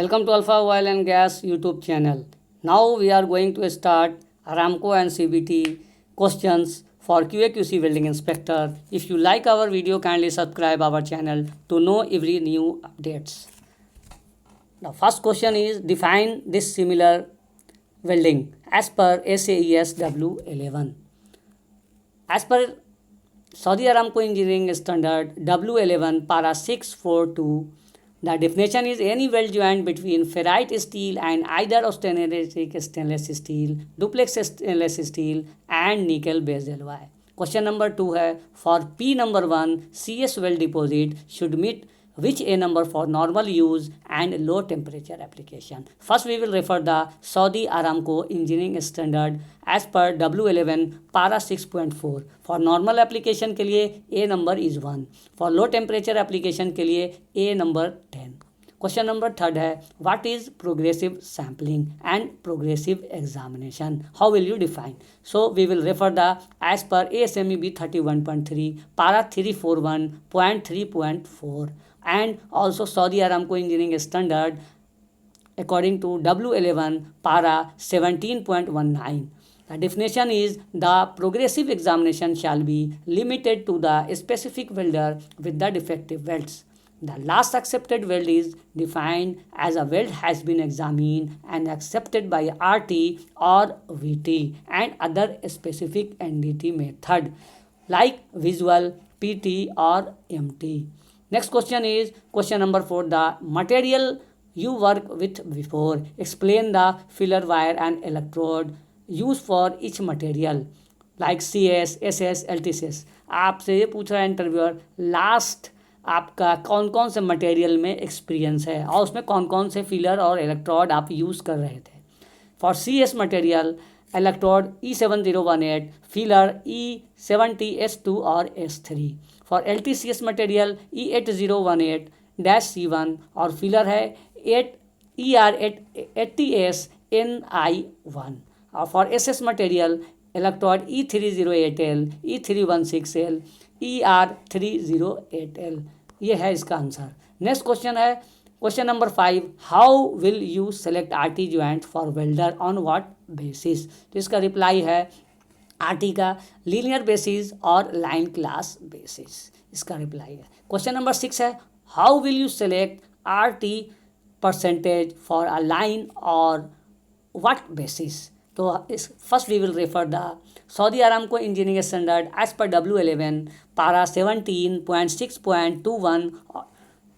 Welcome to Alpha Oil and Gas YouTube channel. Now we are going to start Aramco and CBT questions for QA/QC welding inspector. If you like our video, kindly subscribe our channel to know every new updates. The first question is define this similar welding as per SAES W11. As per Saudi Aramco Engineering Standard W11 para 642, the definition is any weld joint between ferrite steel and either austenitic stainless steel, duplex stainless steel and nickel based alloy. Question number 2 है for P number 1 CS weld deposit should meet which A number for normal use and low temperature application. First we will refer the Saudi Aramco Engineering Standard as per W11 para 6.4. For normal application के लिए A number is 1. For low temperature application के लिए A number 10. Question number 3 है what is progressive sampling and progressive examination? How will you define? So we will refer the as per ASME B31.3 para 341.3.4 and also Saudi Aramco Engineering Standard according to W11 para 17.19. The definition is the progressive examination shall be limited to the specific welder with the defective welds. The last accepted weld is defined as a weld has been examined and accepted by RT or VT and other specific NDT method like visual, PT or MT. Next question is question number 4. The material you work with before. Explain the filler wire and electrode used for each material like CS, SS, LTCS. आपसे ये पूछ रहा है interviewer last आपका कौन कौन से material में एक्सपीरियंस है और उसमें कौन कौन से फिलर और इलेक्ट्रोड आप यूज़ कर रहे थे. For CS material electrode E7018, filler E70S2 और S3. For LTCS material E8018-C1 और फिलर है ER80S NI1. और for SS material electrode E308L, E316L, ER308L. ये है इसका आंसर. नेक्स्ट क्वेश्चन है question number 5. How will you select RT joint for welder on what basis? तो इसका reply है RT का लीनियर बेसिस और लाइन क्लास बेसिस. इसका रिप्लाई है. क्वेश्चन नंबर 6 है how will you select RT percentage for a line और what basis? तो इस first we will refer the Saudi Aramco engineering standard as per W11 para 17.6.21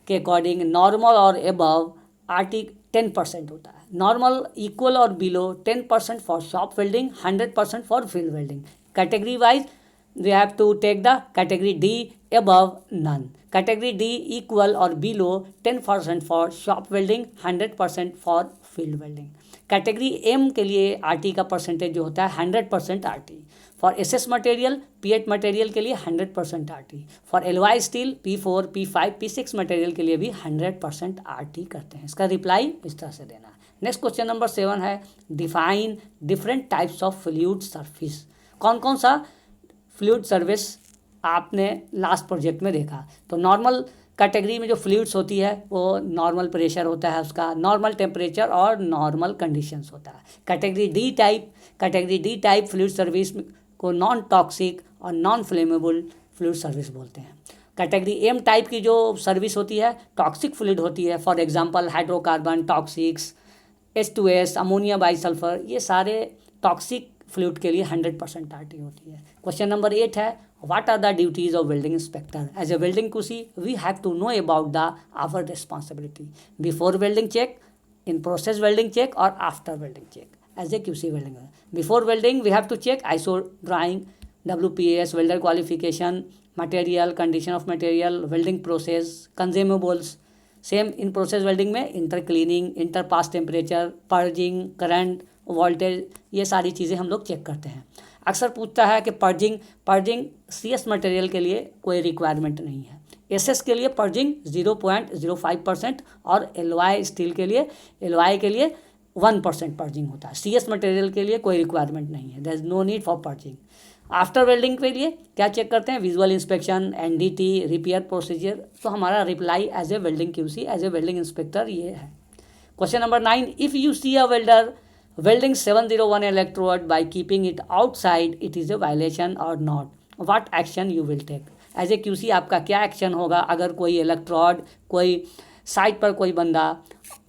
के according normal और above RT 10% होता है. Normal equal और below 10% for shop welding, 100% for field welding. Category wise we have to take the category D above none. Category D equal or below 10% for shop welding, 100% for field welding. Category M के लिए RT का percentage जो होता है 100% RT. For SS material P8 material के लिए 100% RT. For LY steel P4, P5, P6 material के लिए भी 100% RT करते हैं. इसका रिप्लाई इस तरह से देना है. नेक्स्ट क्वेश्चन नंबर 7 है define different types of fluid surface. कौन कौन सा फ्लूइड सर्विस आपने लास्ट प्रोजेक्ट में देखा? तो नॉर्मल कैटेगरी में जो फ्लूइड्स होती है वो नॉर्मल प्रेशर होता है, उसका नॉर्मल टेम्परेचर और नॉर्मल कंडीशंस होता है. Category D type fluid service को नॉन टॉक्सिक और नॉन फ्लेमेबल फ्लूइड सर्विस बोलते हैं. कैटेगरी M टाइप की जो सर्विस होती है टॉक्सिक फ्लूइड होती है. For example hydrocarbon, toxics, H2S, ammonia bisulphur, ये सारे टॉक्सिक फ्लूइड के लिए 100% RT होती है. क्वेश्चन नंबर 8 है what are the duties of welding inspector? As a welding QC we have to know about the our responsibility before welding check, in process welding check और after welding check. As a QC welding before welding we have to check ISO drawing, WPS, welder qualification, material, condition of material, welding process, consumables. Same in process welding में inter cleaning, inter pass temperature, purging, current, voltage, ये सारी चीज़ें हम लोग check करते हैं. अक्सर पूछता है कि पर्जिंग CS मटेरियल के लिए कोई रिक्वायरमेंट नहीं है. SS के लिए पर्जिंग 0.05% और LY स्टील के लिए 1% पर्जिंग होता है. CS मटेरियल के लिए कोई रिक्वायरमेंट नहीं है, there is no need for purging. After welding के लिए क्या चेक करते हैं? Visual inspection, NDT, repair procedure. तो हमारा reply as a welding QC, as a welding inspector ये है. Question number 9, if you see a welder welding 701 electrode by keeping it outside, it is a violation or not? What action you will take? As a QC आपका क्या action होगा अगर कोई electrode कोई site पर कोई बंदा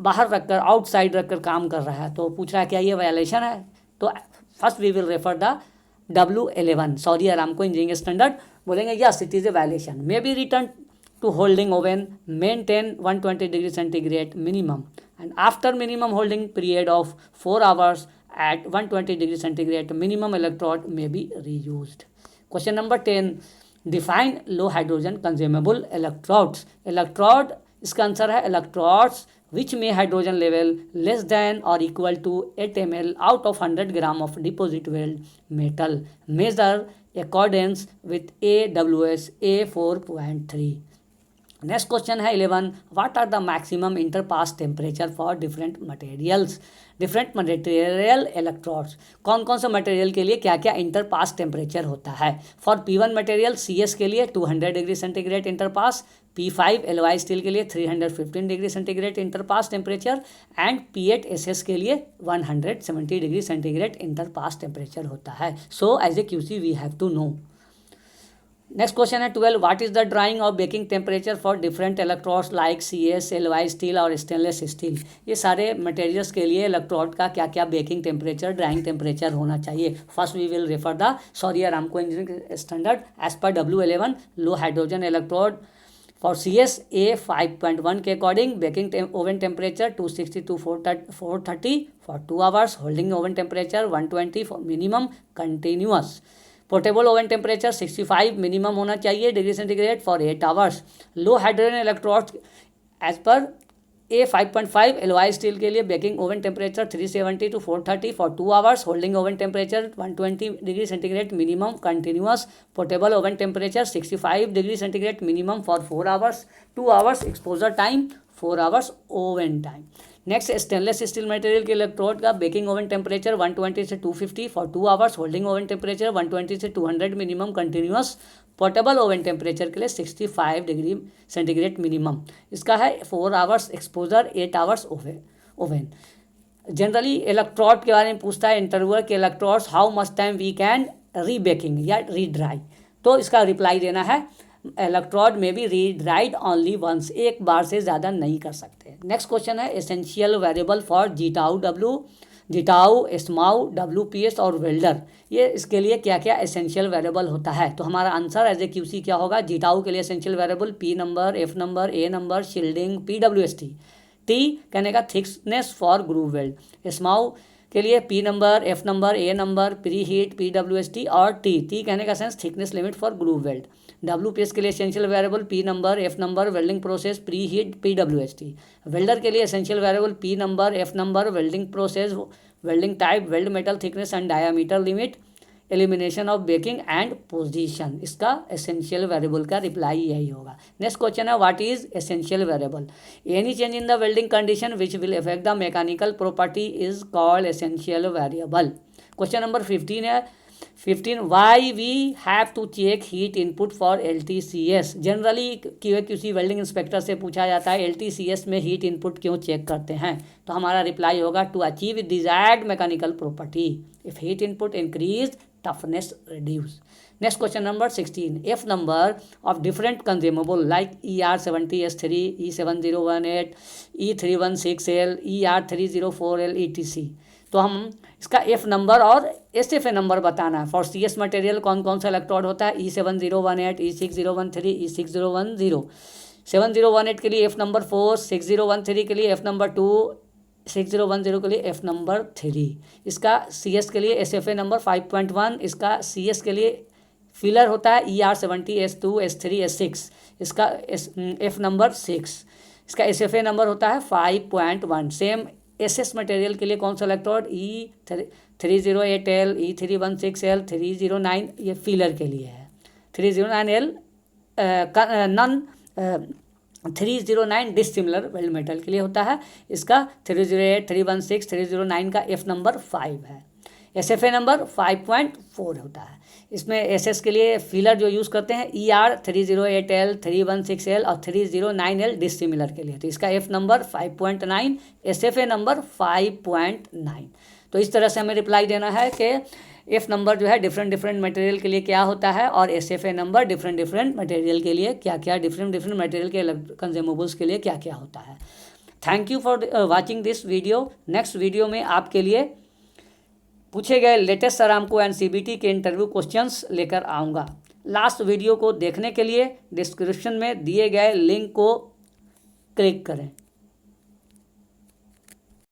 बाहर रखकर आउटसाइड रखकर काम कर रहा है, तो पूछ रहा है क्या ये वायलेशन है? तो first we will refer the W11 Saudi Aramco engineering standard, बोलेंगे yes it is a violation, may be return to holding oven, maintain 120 degree centigrade minimum, and after minimum holding period of 4 hours at 120 degree centigrade minimum electrode may be reused. Question number 10, define low hydrogen consumable electrodes. Electrode इसका answer है electrodes which may hydrogen level less than or equal to 8 ml out of 100 gram of deposit weld metal. Measure accordance with AWS A4.3. Next question है 11, what are the maximum interpass temperature for different materials. Different material electrodes, कौन कौन से material के लिए क्या क्या interpass temperature होता है. फॉर P1 मटेरियल CS के लिए 200 degree centigrade interpass, P5 alloy steel के लिए 315 degree centigrade interpass temperature and P8 SS के लिए 170 डिग्री सेंटीग्रेड इंटरपास टेम्परेचर होता है. So as a QC we have to know. Next question है 12, what is the drying और baking temperature for different electrodes like CS, alloy steel और stainless steel. ये सारे materials के लिए इलेक्ट्रोड का क्या क्या बेकिंग टेम्परेचर ड्राइंग टेम्परेचर होना चाहिए. First we will refer the Saudi Aramco engineering standard as per W11 low hydrogen electrode for CS A5.1 के according baking oven temperature 260 to 430 for 2 hours, holding oven temperature 120 for minimum continuous. Portable oven temperature 65 minimum होना चाहिए degree centigrade for 8 hours. Low hydrogen electrodes as per A5.5 alloy steel के लिए baking oven temperature 370 to 430 for 2 hours, holding oven temperature 120 degree centigrade minimum continuous. Portable oven temperature 65 degree centigrade minimum for 4 hours, 2 hours exposure time, 4 hours oven time. Next stainless steel material के electrode का baking oven temperature 120 से 250 for 2 hours, holding oven temperature 120 से 200 minimum continuous. Portable oven temperature के लिए 65 degree centigrade minimum. इसका है 4 hours exposure, 8 hours oven. Generally electrode के बारे में पूछता है इंटरव्यूअर के electrodes how much time we can rebaking या रीड्राई, तो इसका रिप्लाई देना है इलेक्ट्रोड में भी रीड्राइड ओनली वंस, एक बार से ज़्यादा नहीं कर सकते. नेक्स्ट क्वेश्चन है एसेंशियल वेरिएबल फॉर जीटाऊ एस्माऊ WPS और वेल्डर. ये इसके लिए क्या क्या एसेंशियल वेरिएबल होता है. तो हमारा आंसर एज ए QC क्या होगा. जीटाऊ के लिए essential variable P number, F number, A number, shielding, PWST. T कहने का थिकनेस फॉर ग्रूव वेल्ड. एस्माऊ के लिए P number, F number, A number, pre heat, PWST और T कहने का sense thickness limit for groove weld. WPS के लिए essential variable P number, F number, welding process, pre heat, PWST. Welder के लिए essential variable P number, F number, welding process, welding type, weld metal thickness and diameter limit, elimination of baking and position. इसका essential variable का reply यही होगा. Next question है what is essential variable. Any change in the welding condition which will affect the mechanical property is called essential variable. Question number 15 है 15, why we have to check heat input for LTCS. Generally QA/QC welding inspector से पूछा जाता है LTCS में heat input क्यों check करते हैं. तो हमारा रिप्लाई होगा to achieve desired mechanical property. If heat input increase toughness reduce. Next question number 16, F number of different consumable like ER70S3, E7018, E316L, ER304L ETC. तो हम इसका F नंबर और SFA नंबर बताना है. फॉर CS मटेरियल कौन कौन सा electrode होता है E7018, E6013, E6010. 7018 के लिए F नंबर 4, 6013 के लिए F नंबर 2, 6010 के लिए F नंबर 3. इसका CS के लिए SFA नंबर 5.1. इसका CS के लिए फिलर होता है ER70 S2 S3 S6. इसका F नंबर 6. इसका SFA नंबर होता है 5.1. सेम SS मटेरियल के लिए कौन सा इलेक्ट्रोड E308L, E316L, 309 ये फिलर के लिए है. 309L non 309 dissimilar weld metal के लिए होता है. इसका 308, 316, 309 का F नंबर 5 है. SFA नंबर 5.4 होता है। इसमें SS के लिए फिलर जो यूज़ करते हैं ER 308L 316L और 309L डिसिमिलर के लिए, तो इसका F नंबर 5.9, SFA नंबर 5.9। तो इस तरह से हमें रिप्लाई देना है कि F नंबर जो है डिफरेंट डिफरेंट मटेरियल के लिए क्या होता है और SFA number different different material के लिए क्या क्या, डिफरेंट डिफरेंट मटेरियल के कंज्यूमेबल्स के लिए क्या क्या होता है। Thank you for watching this video. Next video में आपके लिए पूछे गए लेटेस्ट अरामको एंड CBT के इंटरव्यू क्वेश्चंस लेकर आऊँगा। लास्ट वीडियो को देखने के लिए डिस्क्रिप्शन में दिए गए लिंक को क्लिक करें।